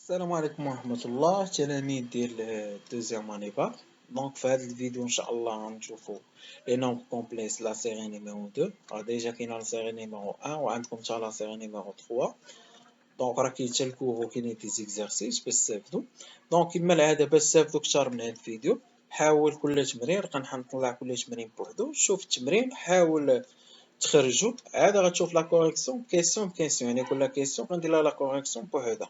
السلام عليكم ورحمة الله تلاميذ ديال دوزيام اني باك. دونك في هذا الفيديو ان شاء الله غنشوفو لي نومبر كومبلكس لا سيري نيميرو 2. ديجا كاينه لا سيري نيميرو 1 وعندكم حتى لا سيري نيميرو 3. دونك راه كاين حتى الكور وكاينين دي زيكزارسيس باش تستافدو. دونك كما العادة باش تستافدو كثر من هذا الفيديو حاول كل تمرين نطلع كل تمرين بوحدو، شوف التمرين حاول تخرجو عاد غتشوف لا كوريكسيون كيسيون بكيسيون، يعني كل كيسيون غندير لها لا كوريكسيون بوحدها.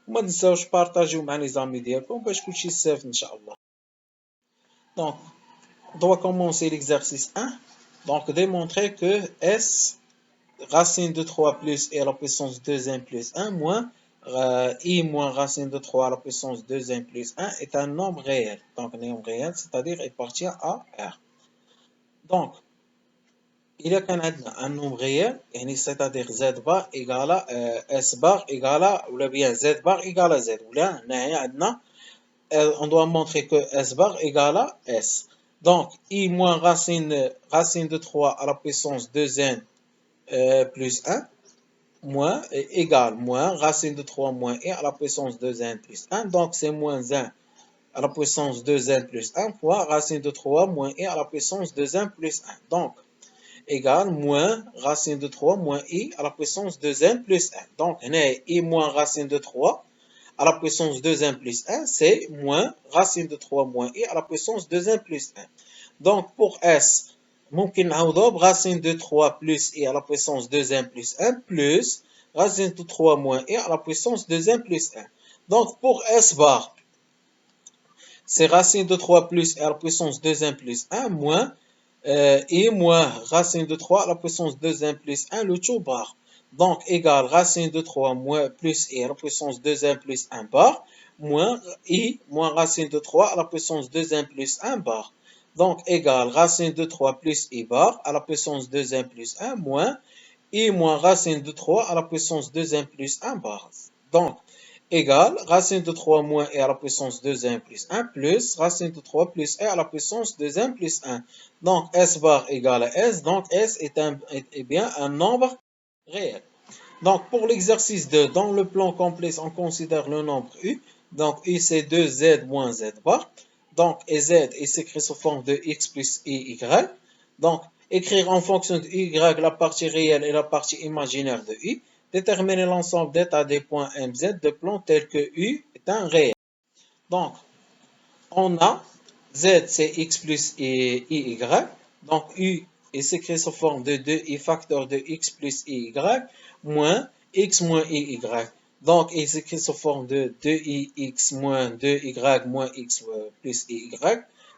وما تنساوش بارطاجيو مع لي زامي ديالكم باش كلشي يستافد ان شاء الله. Donc, on doit commencer l'exercice 1. Donc, démontrer que S racine de 3 plus et à la puissance 2n plus 1 moins I moins racine de 3 à la puissance 2n plus 1 est un nombre réel. Donc, un nombre réel, c'est-à-dire il appartient à R. Donc, il y a un nombre réel, c'est-à-dire Z bar égale à S bar égale à, ou bien Z bar égale à Z. Ou bien, on doit montrer que S bar égale à S. Donc, I moins racine de 3 à la puissance 2n plus 1 moins égale moins racine de 3 moins I à la puissance 2n plus 1. Donc, c'est moins 1 à la puissance 2n plus 1 fois racine de 3 moins I à la puissance 2n plus 1. Donc, égale moins racine de 3 moins I à la puissance 2n plus 1. Donc, I moins racine de 3 à la puissance 2n plus 1, c'est moins racine de 3 moins I à la puissance 2n plus 1. Donc, pour S, ممكن نعوضوه برacine de 3 plus I à la puissance 2n plus 1 plus racine de 3 moins I à la puissance 2n plus 1. Donc, pour S bar, c'est racine de 3 plus I à la puissance 2n plus 1 moins I moins racine de 3 à la puissance 2n plus 1, le tout bar. Donc, égale racine de 3 moins plus I à la puissance 2n plus 1 bar, moins I moins racine de 3 à la puissance 2n plus 1 bar. Donc, égale racine de 3 plus I bar à la puissance 2n plus 1, moins I moins racine de 3 à la puissance 2n plus 1 bar. Donc, égale racine de 3 moins I à la puissance 2n plus 1 plus racine de 3 plus I à la puissance 2n plus 1. Donc, S bar égale à S. Donc, S est bien un nombre réel. Donc, pour l'exercice 2, dans le plan complexe, on considère le nombre U. Donc, U, c'est 2Z moins Z bar. Donc, et Z, il s'écrit sous forme de X plus I, Y. Donc, écrire en fonction de Y la partie réelle et la partie imaginaire de U. Déterminer l'ensemble d'états des points MZ de plan tel que U est un réel. Donc, on a Z, c'est X plus IY. Donc, U est s'écrit sous forme de 2i facteur de X plus IY moins X moins IY. Donc, il s'écrit sous forme de 2ix moins 2y moins X plus IY.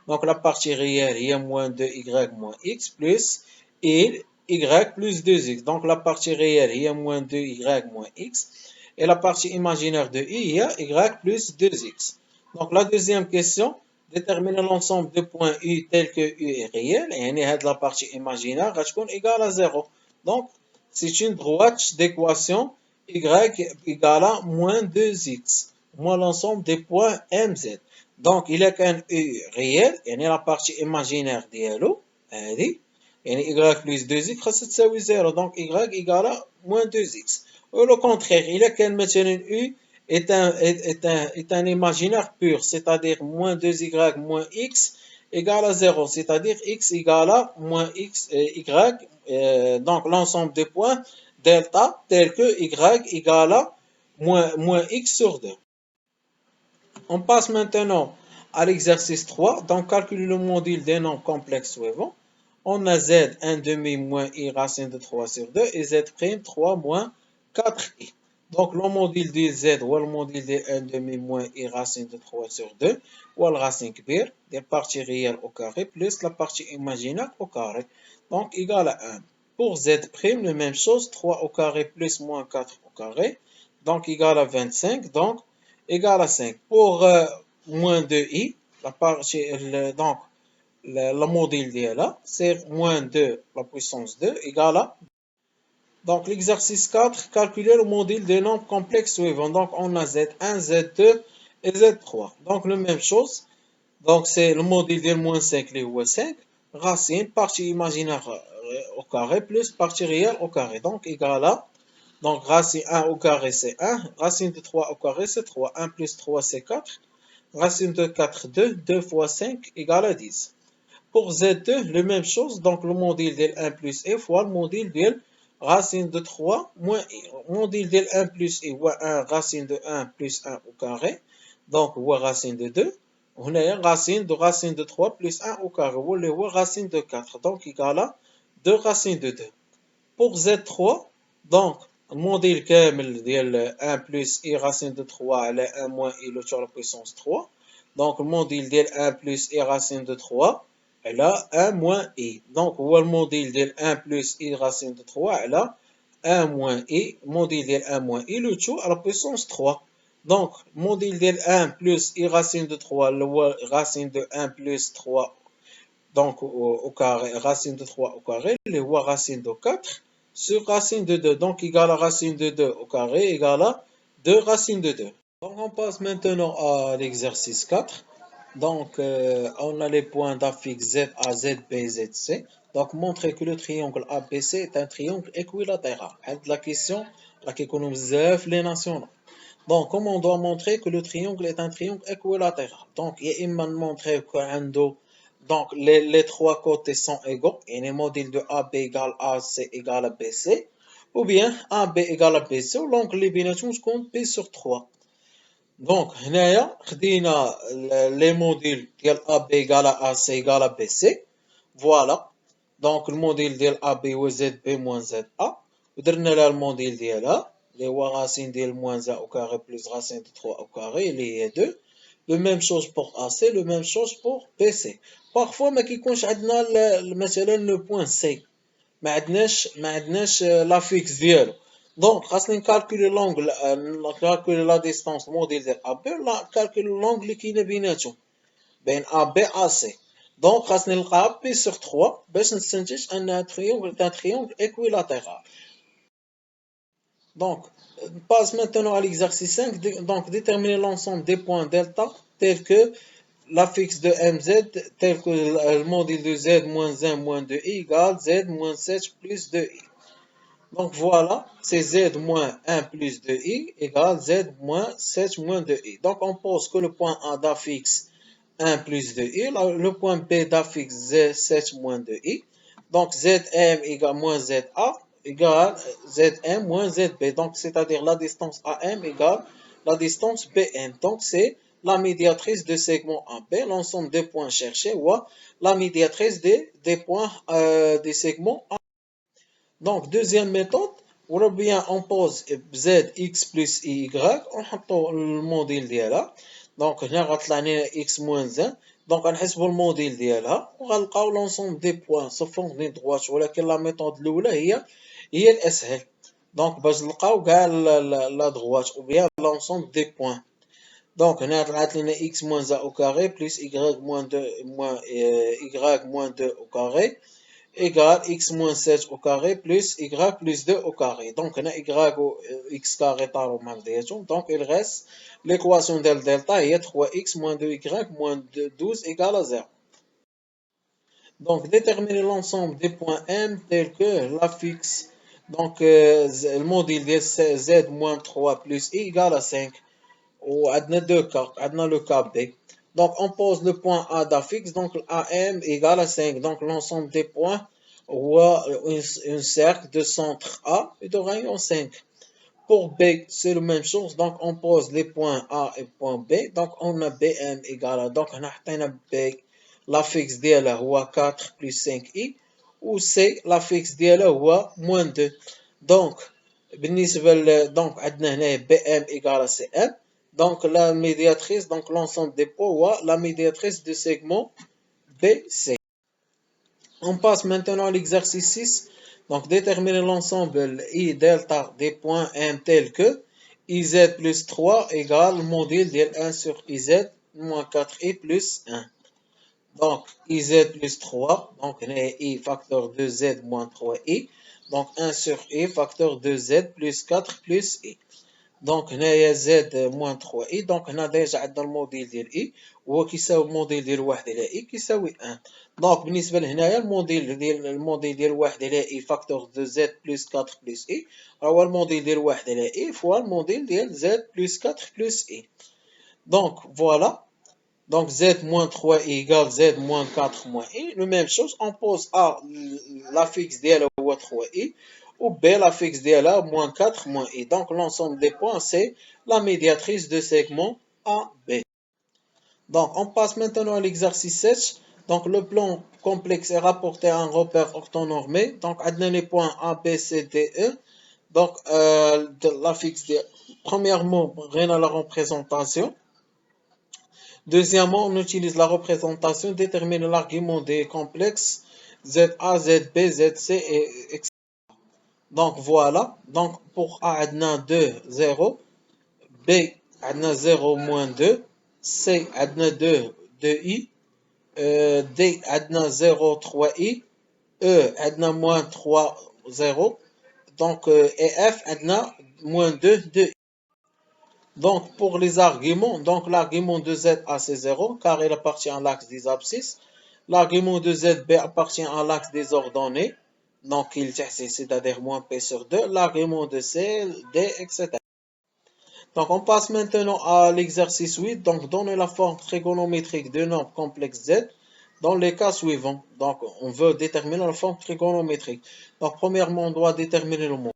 Donc, la partie réelle, il y a moins 2y moins X plus Y plus 2x. Donc, la partie réelle, il y a moins 2y moins X. Et la partie imaginaire de U, il y a Y plus 2x. Donc, la deuxième question, déterminer l'ensemble de points U tel que U est réel. Et la partie imaginaire va égale à 0. Donc, c'est une droite d'équation Y égale à moins 2x, moins l'ensemble des points MZ. Donc, il y a qu'un U réel, et la partie imaginaire d'ILO, et Y plus 2x, c'est 0. Donc, Y égale à moins 2x. Ou le contraire, il y a qu'un U est un imaginaire pur, c'est-à-dire moins 2y moins x égale à 0, c'est-à-dire x égale à moins x y, donc l'ensemble des points delta tel que y égale à moins x sur 2. On passe maintenant à l'exercice 3, donc calculer le module des nombres complexes suivants. On a z 1 demi moins i racine de 3 sur 2 et z prime 3 moins 4i. Donc, le module de z ou le module de 1 demi moins i racine de 3 sur 2 ou le racine kbir des parties réelles au carré plus la partie imaginaire au carré. Donc, égal à 1. Pour z prime, la même chose, 3 au carré plus moins 4 au carré. Donc, égal à 25. Donc, égal à 5. Pour moins 2i, la partie, donc, le module là, c'est moins 2 la puissance 2 égale à. Donc, l'exercice 4, calculer le module des nombres complexes suivants. Donc, on a Z1, Z2 et Z3. Donc, la même chose. Donc, c'est le module de moins 5, les 5. Racine, partie imaginaire au carré, plus partie réelle au carré. Donc, égal à Donc, racine 1 au carré, c'est 1. Racine de 3 au carré, c'est 3. 1 plus 3, c'est 4. Racine de 4, 2. 2 fois 5 égale à 10. Pour Z2, la même chose. Donc, le module de 1 plus E fois le module de racine de 3 moins E. Module de 1 plus E, ou 1 racine de 1 plus 1 au carré. Donc, ou racine de 2. On a racine de 3 plus 1 au carré. Ou racine de 4. Donc, égal à 2 racines de 2. Pour Z3, donc, الموديل كامل ديال 1 plus i racine de 3 على 1 moins i le sur la puissance 3. Donc, الموديل ديال 1 plus i racine de 3 على 1 moins i. Donc, هو الموديل ديال 1 plus i racine de 3 على 1 moins i. الموديل ديال 1 moins i le tout à la puissance 3. Donc, الموديل ديال 1 plus i racine de 3 هو racine de 1 plus 3 donc au carré, racine de 3 au carré, le roi racine de 4 sur racine de 2. Donc égale à racine de 2 au carré égale à 2 racine de 2. Donc on passe maintenant à l'exercice 4. Donc on a les points d'affixe Z, A, Z, B, Z, C. Donc montrer que le triangle ABC est un triangle équilatéral. La question, la question les nationaux. Donc, comment on doit montrer que le triangle est un triangle équilatéral? Donc, il m'a montré que donc, les trois côtés sont égaux. Et les modules de AB égale AC égale à BC. Ou bien AB égale à BC. Ou l'angle l'élimination compte P sur 3. Donc, on a les modules de AB égale à AC égale à BC. Voilà. Donc, le modèle de AB ou ZB moins ZA. On a le modèle de là. Les racines de moins A au carré plus racine de 3 au carré, les 2. La même chose pour AC, la même chose pour BC. Parfois, ما كيكونش عندنا مثلا le point C. ما عندناش la fixe ديالو. Donc, خاصني نكالكولي l'angle, نكالكولي la distance modèle de AB, calculer l'angle اللي كاين بيناتهم. بين AB AC. Donc, خاصني نلقى P sur 3 باش نستنتج ان triangle est un triangle équilatéral. Donc, on passe maintenant à l'exercice 5. Donc, déterminer l'ensemble des points delta tels que la fixe de MZ, tel que le module de Z moins 1 moins 2i égale Z moins 7 plus 2i. Donc, voilà, c'est Z moins 1 plus 2i égale Z moins 7 moins 2i. Donc, on pose que le point A d'affixe 1 plus 2i, le point B d'affixe Z7 moins 2i. Donc, Zm égale moins Za égale Zm moins Zb. Donc, c'est-à-dire la distance AM égale la distance BM. Donc, c'est la médiatrice de segment AB, l'ensemble des points cherchés, ou la médiatrice des points des segments A. Donc, deuxième méthode, ou bien on pose Zx plus Y, on حطوا الموديل ديالها. Donc, هنا غطلع لنا x moins 1. Donc, غنحسبوا الموديل ديالها وغنلقاو l'ensemble des points se font des droites. ولكن la méthode الأولى هي الأسهل. Donc, باش نلقاو كاع la droite ou bien l'ensemble des points. Donc, هنا طلعت لنا x moins 1 au carré plus y moins 2 au carré égale x moins 7 au carré plus y plus 2 au carré. Donc, on a y ou x carré طاروا مع بعضياتهم. Donc, il reste l'équation de delta est 3x moins 2y moins 12 égale à 0. Donc, déterminer l'ensemble des points M tels que la fixe. Donc, le module de z moins 3 plus i égale à 5. Ou adna deux cas, adna le cas B. Donc, on pose le point A d'affixe. Donc, AM égale à 5. Donc, l'ensemble des points ou un cercle de centre A et de rayon 5. Pour B, c'est la même chose. Donc, on pose les points A et point B. Donc, on a BM égale à, donc, on a B, la fixe ديالها هو 4 plus 5i. Ou C, la fixe ديالها هو moins 2. Donc, بالنسبة donc, عندنا هنا BM égale à CM. Donc, la médiatrice, donc l'ensemble des points, la médiatrice du segment BC. On passe maintenant à l'exercice 6. Donc, déterminer l'ensemble I delta des points M tels que IZ plus 3 égale module de 1 sur IZ moins 4I plus 1. Donc, IZ plus 3, donc I facteur 2Z moins 3I. Donc, 1 sur I facteur 2Z plus 4 plus I. دونك هنايا زد موان 3 اي. دونك هنا ديجا عندنا الموديل ديال اي هو كيساوي الموديل ديال واحد على اي كيساوي ان. دونك بالنسبه لهنايا الموديل ديال واحد على اي فاكتور دو زد بلس 4 بلس اي هو الموديل ديال واحد على اي فوا الموديل ديال زد بلس 4 بلس اي. دونك فوالا. Donc z moins 3 égale z moins 4 moins i. Le même chose, on pose A, la fixe d'elle ou 3i, ou B, la fixe d'elle moins 4 moins i. Donc l'ensemble des points, c'est la médiatrice de segment AB. Donc on passe maintenant à l'exercice 7. Donc le plan complexe est rapporté à un repère orthonormé. Donc on a les points A, B, C, D, E. Donc la fixe d'elle. Premièrement, rien à la représentation. Deuxièmement, on utilise la représentation, détermine l'argument des complexes ZA, ZB, ZC, etc. Donc voilà. Donc pour A, on a 2, 0. B, on a 0, moins 2. C, on a 2, 2i. D, on a 0, 3i. E, on a moins 3, 0. Donc, et F, on a moins 2, 2i. Donc, pour les arguments, donc l'argument de ZA c'est 0 car il appartient à l'axe des abscisses. L'argument de ZB appartient à l'axe des ordonnées. Donc, il c'est-à-dire moins P sur 2. L'argument de C, D, etc. Donc, on passe maintenant à l'exercice 8. Donc, donner la forme trigonométrique d'un nombre complexe Z dans les cas suivants. Donc, on veut déterminer la forme trigonométrique. Donc, premièrement, on doit déterminer le modèle.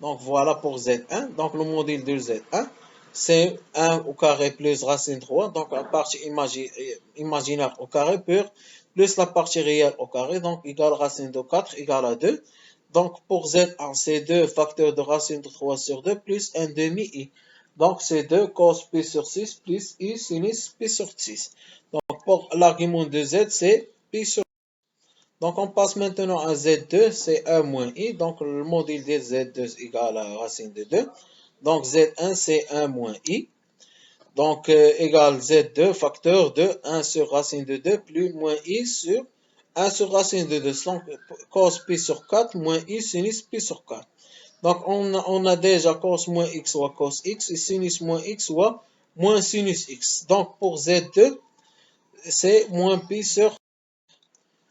Donc voilà pour Z1. Donc le modèle de Z1, c'est 1 au carré plus racine 3. Donc la partie imaginaire au carré pur plus la partie réelle au carré. Donc égale racine de 4 égale à 2. Donc pour Z1, c'est 2 facteurs de racine de 3 sur 2 plus 1 demi-i. Donc c'est 2 cos pi sur 6 plus i sinus pi sur 6. Donc pour l'argument de Z, c'est pi sur. Donc, on passe maintenant à Z2, c'est 1 moins i. Donc, le module de Z2 égale à racine de 2. Donc, Z1, c'est 1 moins i. Donc, égale Z2, facteur de 1 sur racine de 2 plus moins i sur 1 sur racine de 2. Donc, cos pi sur 4 moins i sinus pi sur 4. Donc, on a déjà cos moins x ou cos x et sinus moins x ou moins sinus x. Donc, pour Z2, c'est moins pi sur.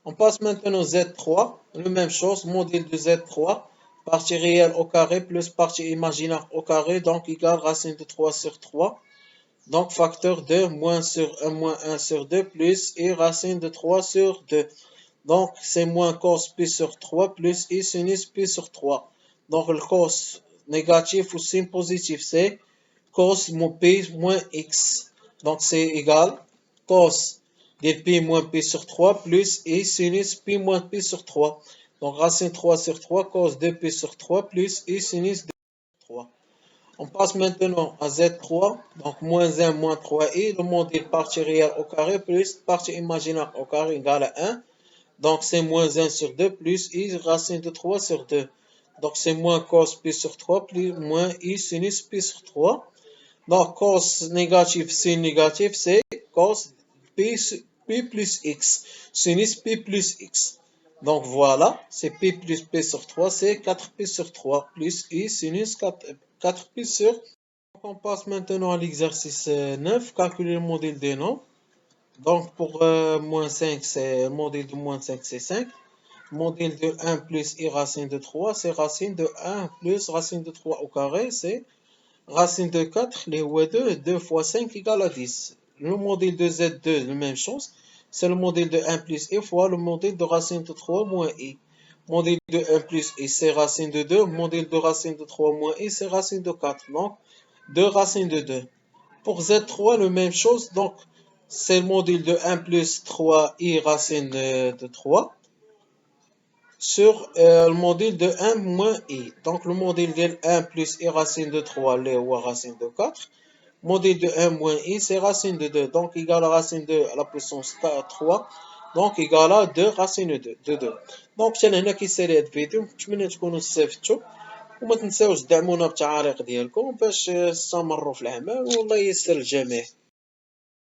On passe maintenant au Z3, la même chose, modèle de Z3, partie réelle au carré plus partie imaginaire au carré, donc égale racine de 3 sur 3. Donc facteur de moins 1 sur 2 plus i racine de 3 sur 2. Donc c'est moins cos pi sur 3 plus i sinus pi sur 3. Donc le cos négatif ou signe positif, c'est cos pi moins x. Donc c'est égal cos de pi moins pi sur 3 plus i sinus pi moins pi sur 3. Donc racine 3 sur 3 cos de pi sur 3 plus i sinus de 3. On passe maintenant à Z3, donc moins 1 moins 3i, le modèle partie réelle au carré plus partie imaginaire au carré égale à 1. Donc c'est moins 1 sur 2 plus i racine de 3 sur 2. Donc c'est moins cos pi sur 3 plus moins i sinus pi sur 3. Donc cos négatif, signe négatif, c'est cos pi plus x, sinus pi plus x. Donc voilà, c'est pi plus p sur 3, c'est 4pi sur 3 plus i sinus 4pi sur. Donc on passe maintenant à l'exercice 9, calculer le modèle des nombres. Donc pour moins 5, c'est le modèle de moins 5, c'est 5. Modèle de 1 plus i racine de 3, c'est racine de 1 plus racine de 3 au carré, c'est racine de 4, les 2, 2 fois 5 égale à 10. Le modèle de Z2, la même chose. C'est le modèle de 1 plus i fois le modèle de racine de 3 moins i. Modèle de 1 plus i, c'est racine de 2. Modèle de racine de 3 moins i, c'est racine de 4. Donc, 2 racine de 2. Pour Z3, la même chose. Donc, c'est le modèle de 1 plus 3i racine de 3 sur le modèle de 1 moins i. Donc, le modèle de 1 plus i racine de 3, les ou racine de 4. Modèle de 1 moins i, c'est racine de 2. Donc, égal à racine de à la puissance 3. Donc, égal à 2 racine de 2. Donc, حتى هنا كيسالي هاد الفيديو. نتمنى تكونوا استفدتوا وما تنساوش دعمونا بالتعاليق ديالكم باش نستمروا في العمل والله ييسر الجميع.